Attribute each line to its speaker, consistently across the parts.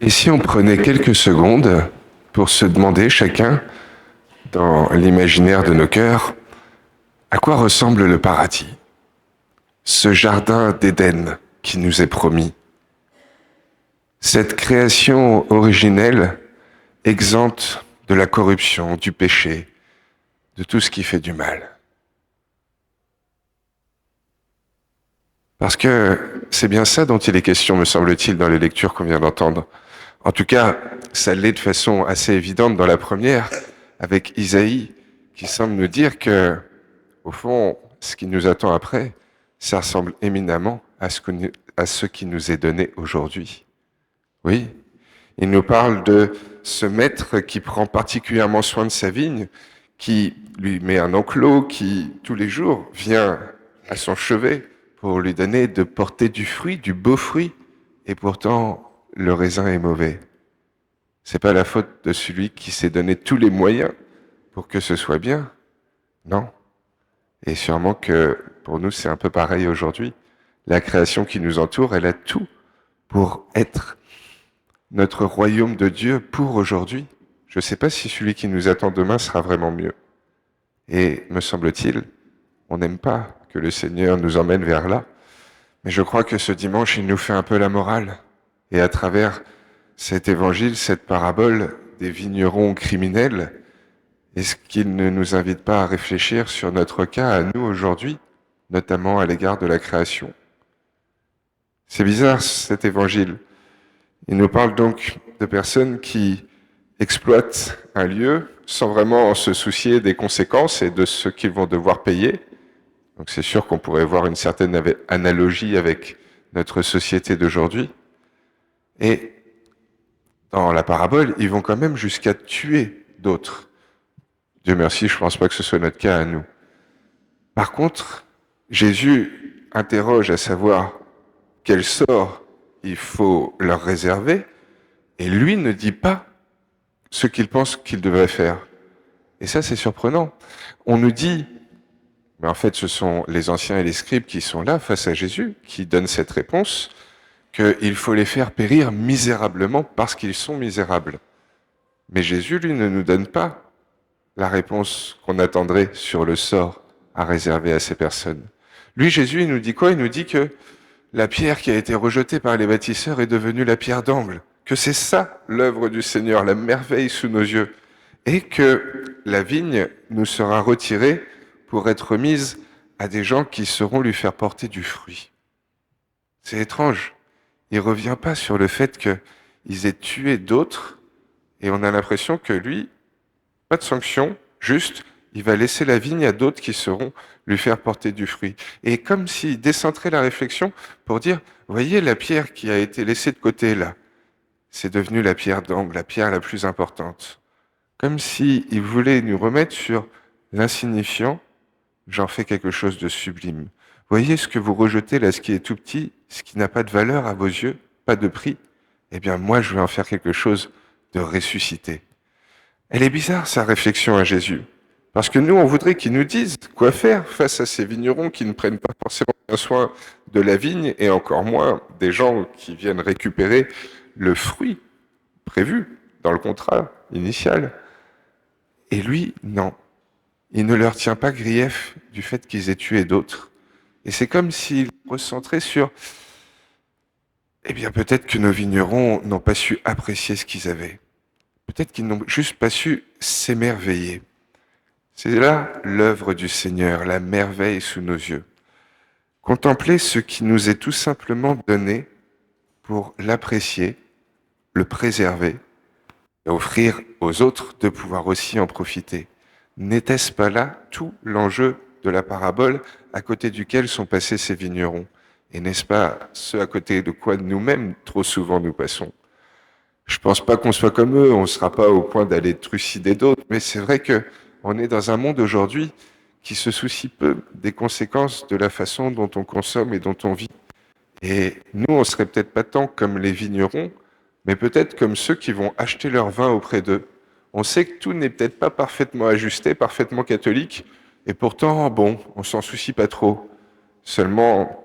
Speaker 1: Et si on prenait quelques secondes pour se demander chacun, dans l'imaginaire de nos cœurs, à quoi ressemble le paradis, ce jardin d'Éden qui nous est promis, cette création originelle exempte de la corruption, du péché, de tout ce qui fait du mal. Parce que c'est bien ça dont il est question, me semble-t-il, dans les lectures qu'on vient d'entendre. En tout cas, ça l'est de façon assez évidente dans la première, avec Isaïe, qui semble nous dire que, au fond, ce qui nous attend après, ça ressemble éminemment à ce qui nous est donné aujourd'hui. Oui, il nous parle de ce maître qui prend particulièrement soin de sa vigne, qui lui met un enclos, qui tous les jours vient à son chevet pour lui donner de porter du fruit, du beau fruit, et pourtant le raisin est mauvais. C'est pas la faute de celui qui s'est donné tous les moyens pour que ce soit bien, non. Et sûrement que pour nous c'est un peu pareil aujourd'hui. La création qui nous entoure, elle a tout pour être notre royaume de Dieu pour aujourd'hui. Je ne sais pas si celui qui nous attend demain sera vraiment mieux. Et me semble-t-il, on n'aime pas que le Seigneur nous emmène vers là. Mais je crois que ce dimanche, il nous fait un peu la morale. Et à travers cet évangile, cette parabole des vignerons criminels, est-ce qu'il ne nous invite pas à réfléchir sur notre cas à nous aujourd'hui, notamment à l'égard de la création? C'est bizarre cet évangile. Il nous parle donc de personnes qui exploitent un lieu sans vraiment se soucier des conséquences et de ce qu'ils vont devoir payer. Donc c'est sûr qu'on pourrait voir une certaine analogie avec notre société d'aujourd'hui. Et dans la parabole, ils vont quand même jusqu'à tuer d'autres. Dieu merci, je ne pense pas que ce soit notre cas à nous. Par contre, Jésus interroge à savoir quel sort il faut leur réserver, et lui ne dit pas ce qu'il pense qu'il devrait faire. Et ça, c'est surprenant. On nous dit, mais en fait, ce sont les anciens et les scribes qui sont là face à Jésus, qui donnent cette réponse, qu'il faut les faire périr misérablement parce qu'ils sont misérables. Mais Jésus, lui, ne nous donne pas la réponse qu'on attendrait sur le sort à réserver à ces personnes. Lui, Jésus, il nous dit quoi? Il nous dit que la pierre qui a été rejetée par les bâtisseurs est devenue la pierre d'angle, que c'est ça l'œuvre du Seigneur, la merveille sous nos yeux, et que la vigne nous sera retirée pour être remise à des gens qui sauront lui faire porter du fruit. C'est étrange. Il ne revient pas sur le fait qu'ils aient tué d'autres, et on a l'impression que lui, pas de sanction, juste, il va laisser la vigne à d'autres qui sauront lui faire porter du fruit. Et comme s'il décentrait la réflexion pour dire, voyez la pierre qui a été laissée de côté là, c'est devenu la pierre d'angle, la pierre la plus importante. Comme s'il voulait nous remettre sur l'insignifiant, j'en fais quelque chose de sublime. Voyez ce que vous rejetez là, ce qui est tout petit, ce qui n'a pas de valeur à vos yeux, pas de prix. Eh bien moi, je vais en faire quelque chose de ressuscité. Elle est bizarre, sa réflexion à Jésus. Parce que nous, on voudrait qu'il nous dise quoi faire face à ces vignerons qui ne prennent pas forcément bien soin de la vigne et encore moins des gens qui viennent récupérer le fruit prévu dans le contrat initial. Et lui, non. Il ne leur tient pas grief du fait qu'ils aient tué d'autres. Et c'est comme s'il recentrait sur, eh bien peut-être que nos vignerons n'ont pas su apprécier ce qu'ils avaient. Peut-être qu'ils n'ont juste pas su s'émerveiller. C'est là l'œuvre du Seigneur, la merveille sous nos yeux. Contempler ce qui nous est tout simplement donné pour l'apprécier, le préserver et offrir aux autres de pouvoir aussi en profiter. N'était-ce pas là tout l'enjeu de la parabole à côté duquel sont passés ces vignerons? Et n'est-ce pas ce à côté de quoi nous-mêmes trop souvent nous passons? Je pense pas qu'on soit comme eux, on ne sera pas au point d'aller trucider d'autres, mais c'est vrai que on est dans un monde aujourd'hui qui se soucie peu des conséquences de la façon dont on consomme et dont on vit. Et nous, on serait peut-être pas tant comme les vignerons, mais peut-être comme ceux qui vont acheter leur vin auprès d'eux. On sait que tout n'est peut-être pas parfaitement ajusté, parfaitement catholique, et pourtant, bon, on s'en soucie pas trop. Seulement,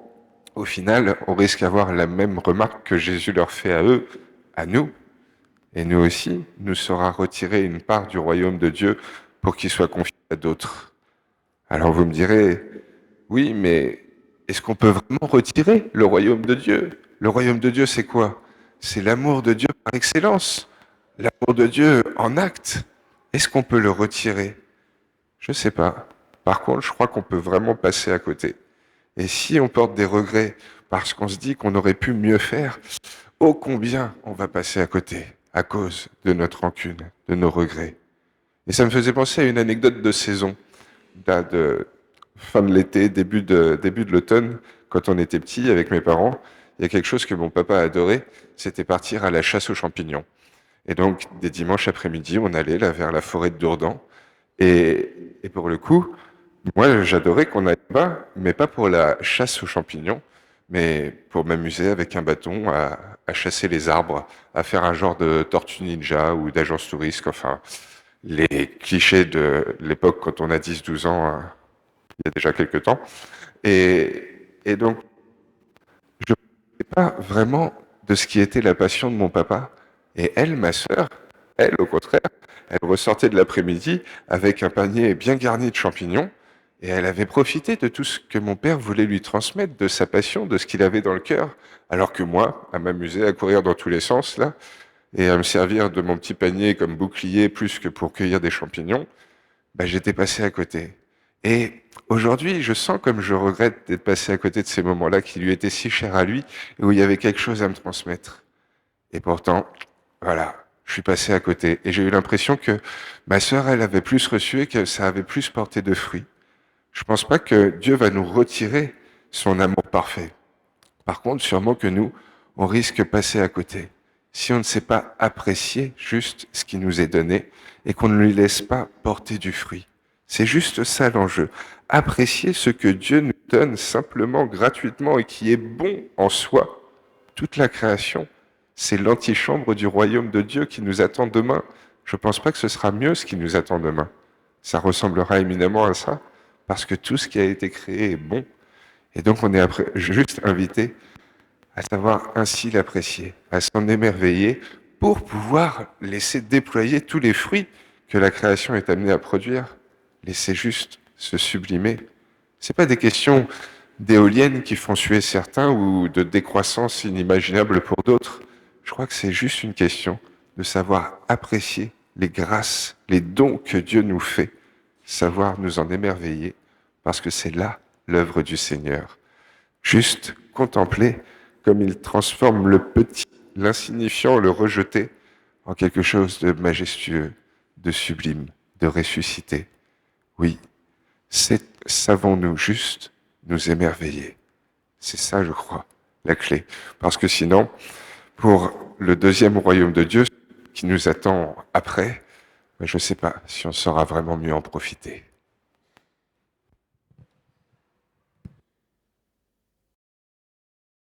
Speaker 1: au final, on risque d'avoir la même remarque que Jésus leur fait à eux, à nous. Et nous aussi, nous sera retiré une part du royaume de Dieu pour qu'il soit confié à d'autres. Alors vous me direz, oui, mais est-ce qu'on peut vraiment retirer le royaume de Dieu? Le royaume de Dieu, c'est quoi? C'est l'amour de Dieu par excellence. L'amour de Dieu en acte. Est-ce qu'on peut le retirer? Je ne sais pas. Par contre, je crois qu'on peut vraiment passer à côté. Et si on porte des regrets parce qu'on se dit qu'on aurait pu mieux faire, ô combien on va passer à côté à cause de notre rancune, de nos regrets. Et ça me faisait penser à une anecdote de saison, de fin de l'été, début de l'automne, quand on était petit avec mes parents. Il y a quelque chose que mon papa adorait, c'était partir à la chasse aux champignons. Et donc, des dimanches après-midi, on allait là vers la forêt de Dourdan. Et pour le coup, moi, j'adorais qu'on aille là-bas, mais pas pour la chasse aux champignons, mais pour m'amuser avec un bâton à chasser les arbres, à faire un genre de tortue ninja ou d'agence touriste, enfin, les clichés de l'époque quand on a 10-12 ans, hein, il y a déjà quelques temps. Et donc, je ne sais pas vraiment de ce qui était la passion de mon papa. Et elle, ma sœur, elle, au contraire, elle ressortait de l'après-midi avec un panier bien garni de champignons. Et elle avait profité de tout ce que mon père voulait lui transmettre, de sa passion, de ce qu'il avait dans le cœur. Alors que moi, à m'amuser, à courir dans tous les sens, là, et à me servir de mon petit panier comme bouclier plus que pour cueillir des champignons, bah, j'étais passé à côté. Et aujourd'hui, je sens comme je regrette d'être passé à côté de ces moments-là qui lui étaient si chers à lui et où il y avait quelque chose à me transmettre. Et pourtant, voilà, je suis passé à côté. Et j'ai eu l'impression que ma sœur, elle avait plus reçu et que ça avait plus porté de fruits. Je pense pas que Dieu va nous retirer son amour parfait. Par contre, sûrement que nous, on risque de passer à côté. Si on ne sait pas apprécier juste ce qui nous est donné et qu'on ne lui laisse pas porter du fruit. C'est juste ça l'enjeu. Apprécier ce que Dieu nous donne simplement, gratuitement et qui est bon en soi. Toute la création, c'est l'antichambre du royaume de Dieu qui nous attend demain. Je ne pense pas que ce sera mieux ce qui nous attend demain. Ça ressemblera éminemment à ça, parce que tout ce qui a été créé est bon. Et donc on est juste invité à savoir ainsi l'apprécier, à s'en émerveiller pour pouvoir laisser déployer tous les fruits que la création est amenée à produire. Laisser juste se sublimer. C'est pas des questions d'éoliennes qui font suer certains ou de décroissance inimaginable pour d'autres. Je crois que c'est juste une question de savoir apprécier les grâces, les dons que Dieu nous fait, savoir nous en émerveiller, parce que c'est là l'œuvre du Seigneur. Juste contempler comme il transforme le petit, l'insignifiant, le rejeté, en quelque chose de majestueux, de sublime, de ressuscité. Oui, savons-nous juste nous émerveiller. C'est ça, je crois, la clé. Parce que sinon, pour le deuxième royaume de Dieu qui nous attend après, je ne sais pas si on saura vraiment mieux en profiter.